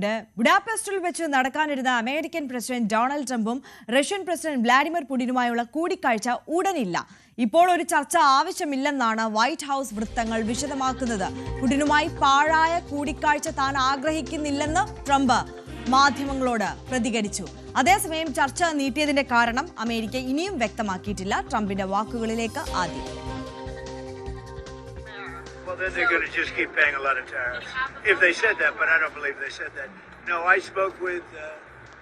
ഉണ്ട്. ബുഡാപെസ്റ്റിൽ വെച്ച് നടക്കാനിരുന്ന American president Donald ട്രംപും റഷ്യൻ പ്രസിഡന്റ് വ്ളാഡിമിർ പുടിനുമായുള്ള കൂടിക്കാഴ്ച ഉടനില്ല. ഇപ്പോൾ ഒരു ചർച്ച ആവശ്യമില്ലെന്നാണ് വൈറ്റ് ഹൗസ് വൃത്തങ്ങൾ വിശദമാക്കുന്നത്. പുടിനുമായി പാഴായ കൂടിക്കാഴ്ച താൻ ആഗ്രഹിക്കുന്നില്ലെന്ന് ട്രംപ് മാധ്യമങ്ങളോട് പ്രതികരിച്ചു. അതേസമയം ചർച്ച നീട്ടിയതിന്റെ കാരണം അമേരിക്ക ഇനിയും വ്യക്തമാക്കിയിട്ടില്ല. ട്രംപിന്റെ വാക്കുകളിലേക്ക് ആദ്യം. Well, then they're going to just keep paying a lot of tariffs. If they said that, but I don't believe they said that. No, I spoke with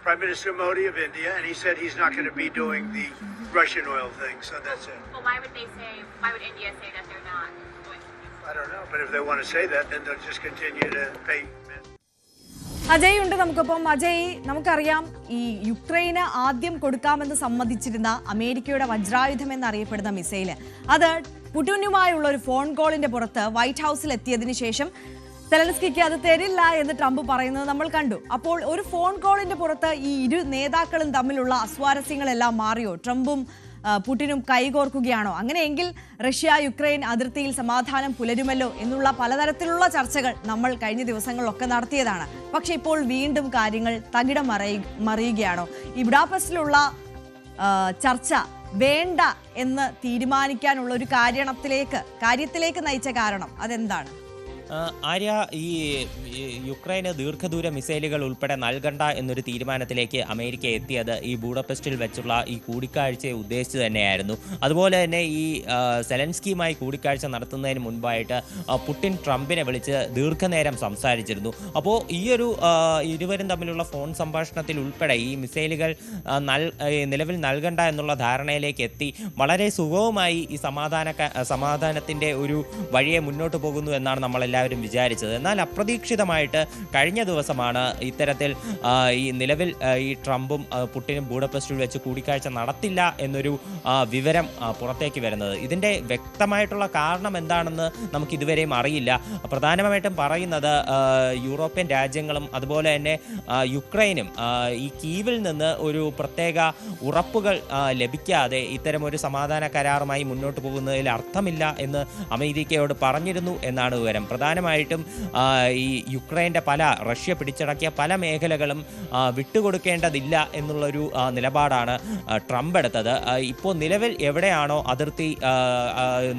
Prime Minister Modi of India, and he said he's not going to be doing the Russian oil thing, so that's it. Well, why would India say that they're not going to? I don't know, but if they want to say that, then they'll just continue to pay. Ajay ഉണ്ട് നമുക്കൊപ്പം. അജയ്, നമുക്കറിയാം ഈ യുക്രൈന് ആദ്യം കൊടുക്കാമെന്ന് സമ്മതിച്ചിരുന്ന അമേരിക്കയുടെ വജ്രായുധം എന്നറിയപ്പെടുന്ന missile അത് പുടിനുമായുള്ള ഒരു ഫോൺ കോളിന്റെ പുറത്ത് വൈറ്റ് ഹൗസിൽ എത്തിയതിനു ശേഷം സെലൻസ്കിക്ക് അത് തരില്ല എന്ന് ട്രംപ് പറയുന്നത് നമ്മൾ കണ്ടു. അപ്പോൾ ഒരു ഫോൺ കോളിന്റെ പുറത്ത് ഈ ഇരു നേതാക്കളും തമ്മിലുള്ള അസ്വാരസ്യങ്ങളെല്ലാം മാറിയോ? ട്രംപും പുടിനും കൈകോർക്കുകയാണോ? അങ്ങനെയെങ്കിൽ റഷ്യ യുക്രൈൻ അതിർത്തിയിൽ സമാധാനം പുലരുമല്ലോ എന്നുള്ള പലതരത്തിലുള്ള ചർച്ചകൾ നമ്മൾ കഴിഞ്ഞ ദിവസങ്ങളിലൊക്കെ നടത്തിയതാണ്. പക്ഷെ ഇപ്പോൾ വീണ്ടും കാര്യങ്ങൾ തകിടം മറിയുകയാണോ? ഈ ബുഡാപെസ്റ്റിലുള്ള ചർച്ച വേണ്ട എന്ന് തീരുമാനിക്കാനുള്ള ഒരു കാര്യത്തിലേക്ക് നയിച്ച കാരണം അതെന്താണ്? ആര്യ, ഈ യുക്രൈന് ദീർഘദൂര മിസൈലുകൾ ഉൾപ്പെടെ നൽകണ്ട എന്നൊരു തീരുമാനത്തിലേക്ക് അമേരിക്ക എത്തിയത് ഈ ബുഡാപെസ്റ്റിൽ വെച്ചുള്ള ഈ കൂടിക്കാഴ്ചയെ ഉദ്ദേശിച്ച് തന്നെയായിരുന്നു. അതുപോലെ തന്നെ ഈ സെലൻസ്കിയുമായി കൂടിക്കാഴ്ച നടത്തുന്നതിന് മുൻപായിട്ട് പുടിൻ ട്രംപിനെ വിളിച്ച് ദീർഘനേരം സംസാരിച്ചിരുന്നു. അപ്പോൾ ഈയൊരു ഇരുവരും തമ്മിലുള്ള ഫോൺ സംഭാഷണത്തിൽ ഉൾപ്പെടെ ഈ മിസൈലുകൾ നിലവിൽ നൽകണ്ട എന്നുള്ള ധാരണയിലേക്ക് എത്തി വളരെ സുഗമമായി ഈ സമാധാനത്തിൻ്റെ ഒരു വഴിയെ മുന്നോട്ട് പോകുന്നു എന്നാണ് നമ്മളെല്ലാവരും വിചാരിച്ചത്. എന്നാൽ അപ്രതീക്ഷിതമായിട്ട് കഴിഞ്ഞ ദിവസമാണ് ഇത്തരത്തിൽ ഈ നിലവിൽ ഈ ട്രംപും പുടിനും ബുഡാപെസ്റ്റിൽ വെച്ച് കൂടിക്കാഴ്ച നടത്തില്ല എന്നൊരു വിവരം പുറത്തേക്ക് വരുന്നത്. ഇതിൻ്റെ വ്യക്തമായിട്ടുള്ള കാരണം എന്താണെന്ന് നമുക്ക് ഇതുവരെയും അറിയില്ല. പ്രധാനമായിട്ടും പറയുന്നത് യൂറോപ്യൻ രാജ്യങ്ങളും അതുപോലെ തന്നെ യുക്രൈനും ഈ കീവിൽ നിന്ന് ഒരു പ്രത്യേക ഉറപ്പുകൾ ലഭിക്കാതെ ഇത്തരം ഒരു സമാധാന കരാറുമായി മുന്നോട്ട് പോകുന്നതിൽ അർത്ഥമില്ല എന്ന് അമേരിക്കയോട് പറഞ്ഞിരുന്നു എന്നാണ് വിവരം. പ്രധാനമായിട്ടും ഈ യുക്രൈൻ്റെ റഷ്യ പിടിച്ചടക്കിയ പല മേഖലകളും വിട്ടുകൊടുക്കേണ്ടതില്ല എന്നുള്ളൊരു നിലപാടാണ് ട്രംപ് എടുത്തത്. ഇപ്പോൾ നിലവിൽ എവിടെയാണോ അതിർത്തി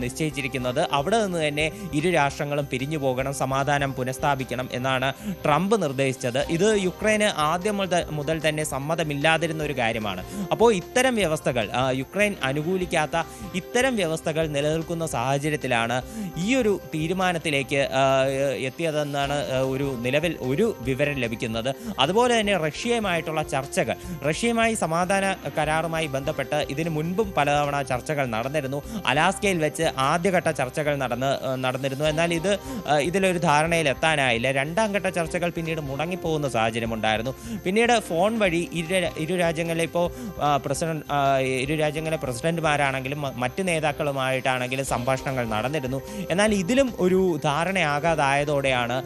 നിശ്ചയിച്ചിരിക്കുന്നത് അവിടെ നിന്ന് തന്നെ ഇരു രാഷ്ട്രങ്ങളും പിരിഞ്ഞു പോകണം, സമാധാനം പുനഃസ്ഥാപിക്കണം എന്നാണ് ട്രംപ് നിർദ്ദേശിച്ചത്. ഇത് യുക്രൈന് ആദ്യം മുതൽ തന്നെ സമ്മതമില്ലാതിരുന്ന ഒരു കാര്യമാണ്. അപ്പോൾ ഇത്തരം വ്യവസ്ഥകൾ, യുക്രൈൻ അനുകൂലിക്കാത്ത ഇത്തരം വ്യവസ്ഥകൾ നിലനിൽക്കുന്ന സാഹചര്യത്തിലാണ് ഈ ഒരു തീരുമാനത്തിലേക്ക് എത്തിയതെന്നാണ് നിലവിൽ ഒരു വിവരം ലഭിക്കുന്നത്. അതുപോലെ തന്നെ റഷ്യയുമായിട്ടുള്ള ചർച്ചകൾ, റഷ്യയുമായി സമാധാന കരാറുമായി ബന്ധപ്പെട്ട് ഇതിനു മുൻപും പലതവണ ചർച്ചകൾ നടന്നിരുന്നു. അലാസ്കയിൽ വെച്ച് ആദ്യഘട്ട ചർച്ചകൾ നടന്നിരുന്നു. എന്നാൽ ഇതിലൊരു ധാരണയിൽ എത്താനായില്ല. രണ്ടാം ഘട്ട ചർച്ചകൾ പിന്നീട് മുടങ്ങിപ്പോകുന്ന സാഹചര്യമുണ്ടായിരുന്നു. പിന്നീട് ഫോൺ വഴി ഇരു രാജ്യങ്ങളിലെ ഇരു രാജ്യങ്ങളിലെ പ്രസിഡന്റുമാരാണെങ്കിലും മറ്റ് നേതാക്കളുമായിട്ടാണെങ്കിലും സംഭാഷണങ്ങൾ നടന്നിരുന്നു. എന്നാൽ ഇതിലും ഒരു ധാരണയാകാതായതോടെയാണ്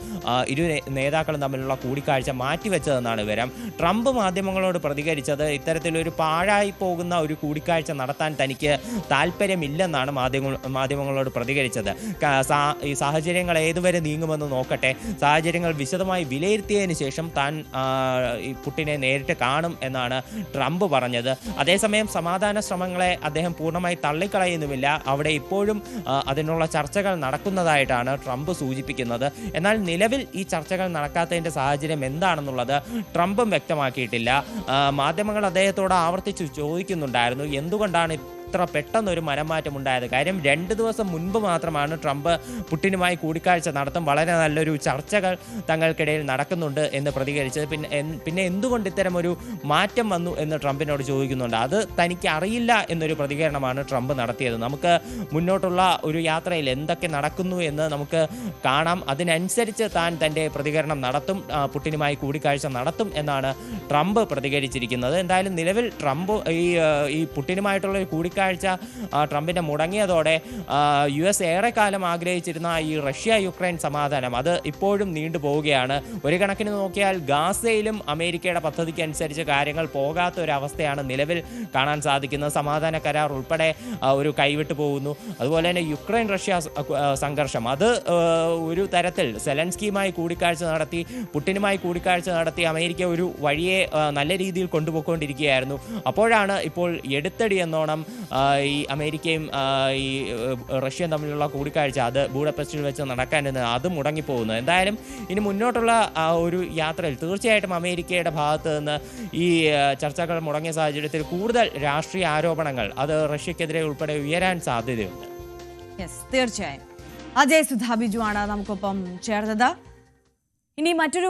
ഇരു നേതാക്കളും തമ്മിലുള്ള കൂടിക്കാഴ്ച മാറ്റിവെച്ചതെന്നാണ് വിവരം. ട്രംപ് മാധ്യമങ്ങളോട് പ്രതികരിച്ചത് ഇത്തരത്തിലൊരു പാഴായി പോകുന്ന ഒരു കൂടിക്കാഴ്ച നടത്താൻ തനിക്ക് താല്പര്യമില്ലെന്നാണ് മാധ്യമങ്ങളോട് പ്രതികരിച്ചത്. ഈ സാഹചര്യങ്ങൾ ഏതുവരെ നീങ്ങുമെന്ന് നോക്കട്ടെ, സാഹചര്യങ്ങൾ വിശദമായി വിലയിരുത്തിയതിന് ശേഷം താൻ പുടിനെ നേരിട്ട് കാണും എന്നാണ് ട്രംപ് പറഞ്ഞത്. അതേസമയം സമാധാന ശ്രമങ്ങളെ അദ്ദേഹം പൂർണ്ണമായി തള്ളിക്കളയുന്നുമില്ല. അവിടെ ഇപ്പോഴും അതിനുള്ള ചർച്ചകൾ നടക്കുന്നതായിട്ടാണ് ട്രംപ് സൂചിപ്പിക്കുന്നത്. എന്നാൽ നിലവിൽ ഈ ചർച്ചകൾ നടക്കാത്തതിൻ്റെ സാഹചര്യം എന്താണെന്നുള്ളത് ട്രംപും വ്യക്തമാക്കിയിട്ടില്ല. മാധ്യമങ്ങൾ അദ്ദേഹത്തോട് ആവർത്തിച്ച് ചോദിക്കുന്നുണ്ടായിരുന്നു എന്തുകൊണ്ടാണ് ഇത്ര പെട്ടെന്നൊരു മനംമാറ്റം ഉണ്ടായത്. കാര്യം 2 ദിവസം മുൻപ് മാത്രമാണ് ട്രംപ് പുടിനുമായി കൂടിക്കാഴ്ച നടത്തും, വളരെ നല്ലൊരു ചർച്ചകൾ തങ്ങൾക്കിടയിൽ നടക്കുന്നുണ്ട് എന്ന് പ്രതികരിച്ചത്. പിന്നെ എന്തുകൊണ്ട് ഇത്തരം ഒരു മാറ്റം വന്നു എന്ന് ട്രംപിനോട് ചോദിക്കുന്നുണ്ട്. അത് തനിക്ക് അറിയില്ല എന്നൊരു പ്രതികരണമാണ് ട്രംപ് നടത്തിയത്. നമുക്ക് മുന്നോട്ടുള്ള ഒരു യാത്രയിൽ എന്തൊക്കെ നടക്കുന്നു എന്ന് നമുക്ക് കാണാം, അതിനനുസരിച്ച് താൻ തൻ്റെ പ്രതികരണം നടത്തും, പുടിനുമായി കൂടിക്കാഴ്ച നടത്തും എന്നാണ് ട്രംപ് പ്രതികരിച്ചിരിക്കുന്നത്. എന്തായാലും നിലവിൽ ട്രംപ് ഈ പുടിനുമായിട്ടുള്ള ഒരു കൂടിക്കാഴ്ച കൂടിക്കാഴ്ച ട്രംപിൻ്റെ മുടങ്ങിയതോടെ US ഏറെക്കാലം ആഗ്രഹിച്ചിരുന്ന ഈ റഷ്യ യുക്രൈൻ സമാധാനം അത് ഇപ്പോഴും നീണ്ടുപോവുകയാണ്. ഒരു കണക്കിന് നോക്കിയാൽ ഗാസയിലും അമേരിക്കയുടെ പദ്ധതിക്ക് അനുസരിച്ച് കാര്യങ്ങൾ പോകാത്ത ഒരവസ്ഥയാണ് നിലവിൽ കാണാൻ സാധിക്കുന്നത്. സമാധാന കരാർ ഉൾപ്പെടെ ഒരു കൈവിട്ടു പോകുന്നു. അതുപോലെ തന്നെ യുക്രൈൻ റഷ്യ സംഘർഷം അത് ഒരു തരത്തിൽ സെലൻസ്കിയുമായി കൂടിക്കാഴ്ച നടത്തി പുടിനുമായി കൂടിക്കാഴ്ച നടത്തി അമേരിക്ക ഒരു വഴിയെ നല്ല രീതിയിൽ കൊണ്ടുപോയിക്കൊണ്ടിരിക്കുകയായിരുന്നു. അപ്പോഴാണ് ഇപ്പോൾ എടുത്തടി എന്നോണം ഈ അമേരിക്കയും ഈ റഷ്യയും തമ്മിലുള്ള കൂടിക്കാഴ്ച അത് ബൂഡാപെസ്റ്റിൽ വെച്ച് നടക്കാനെന്ന് അത് മുടങ്ങിപ്പോകുന്നു. എന്തായാലും ഇനി മുന്നോട്ടുള്ള ഒരു യാത്രയിൽ തീർച്ചയായിട്ടും അമേരിക്കയുടെ ഭാഗത്ത് നിന്ന് ഈ ചർച്ചകൾ മുടങ്ങിയ സാഹചര്യത്തിൽ കൂടുതൽ രാഷ്ട്രീയ ആരോപണങ്ങൾ അത് റഷ്യക്കെതിരെ ഉൾപ്പെടെ ഉയരാൻ സാധ്യതയുണ്ട്. തീർച്ചയായും. അജയ് സുധാ ബിജു ആണ് നമുക്കൊപ്പം ചേർന്നത്. ഇനി മറ്റൊരു